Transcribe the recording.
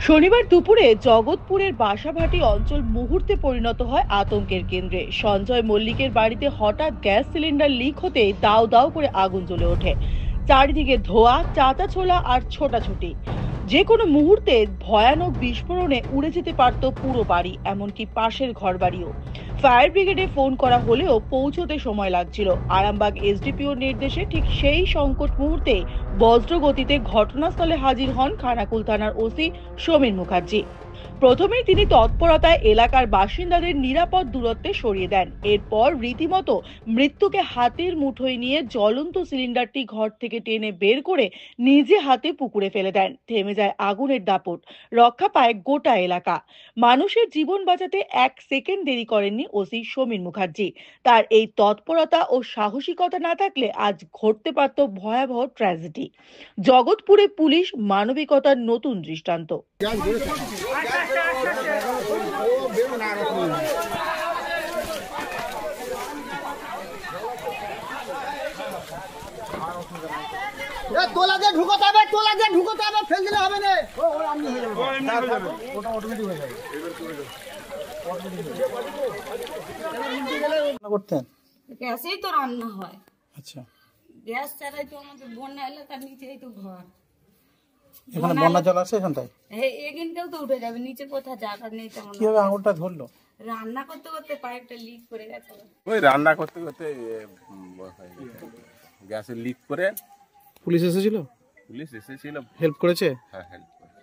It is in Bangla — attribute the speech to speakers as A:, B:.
A: শনিবার দুপুরে জগৎপুরের বাসাভাটি অঞ্চল মুহূর্তে পরিণত হয় আতঙ্কের কেন্দ্রে। সঞ্জয় মল্লিকের বাড়িতে হঠাৎ গ্যাস সিলিন্ডার লিক হতে দাউ দাউ করে আগুন জ্বলে ওঠে। চারিদিকে ধোঁয়া, চাঁচা ছোলা আর ছোটাছুটি। যে কোনো মুহূর্তে ভয়ানক বিস্ফোরণে উড়ে যেতে পারত পুরো বাড়ি, এমনকি পাশের ঘরবাড়িও। ফায়ার ব্রিগেডে ফোন করা হলেও পৌঁছতে সময় লাগছিল। আরামবাগ এসডিপিওর নির্দেশে ঠিক সেই সংকট মুহূর্তে বজ্রগতিতে ঘটনাস্থলে হাজির হন খানাকুল থানার ওসি সমীর মুখার্জি। প্রথমেই তিনি তৎপরতায় এলাকার বাসিন্দাদের নিরাপদ দূরত্বে সরিয়ে দেন। এরপর রীতিমতো মৃত্যুকে হাতের মুঠোয় নিয়ে জ্বলন্ত সিলিন্ডারটি ঘর থেকে টেনে বের করে নিজে হাতে পুকুরে ফেলে দেন। থেমে যায় আগুনের দাপট, রক্ষা পায় গোটা এলাকা। মানুষের জীবন বাঁচাতে এক সেকেন্ড দেরি করেননি ওসি সমীর মুখার্জি। তার এই তৎপরতা ও সাহসিকতা না থাকলে আজ ঘটতে পারত ভয়াবহ ট্র্যাজেডি। জগৎপুরে পুলিশ মানবিকতার নতুন দৃষ্টান্ত।
B: ঢুকোতে হবে, ফেল দিলে হবে না, ওটা অটোমেটিক হয়ে যাবে। করতেন
C: গ্যাসেই তো রান্না হয়।
B: আচ্ছা,
C: গ্যাস ছাড়াই তো আমাদের বন্যা এলাকার নিচেই তো ঘর।
B: এখানে বন্যা জল আছে এখানটায়?
C: এখানটাও তো উঠে যাবে, নিচে কোথাও জায়গা নেই তেমন।
B: কিভাবে আঙুলটা ধরলো?
C: রান্না করতে করতে পাইপটা লিক করে গেছে।
D: ওই রান্না করতে করতে গ্যাসের লিক করে।
B: পুলিশ এসেছিল?
D: পুলিশ এসেছিল,
B: হেল্প করেছে?
D: হ্যাঁ হেল্প করে।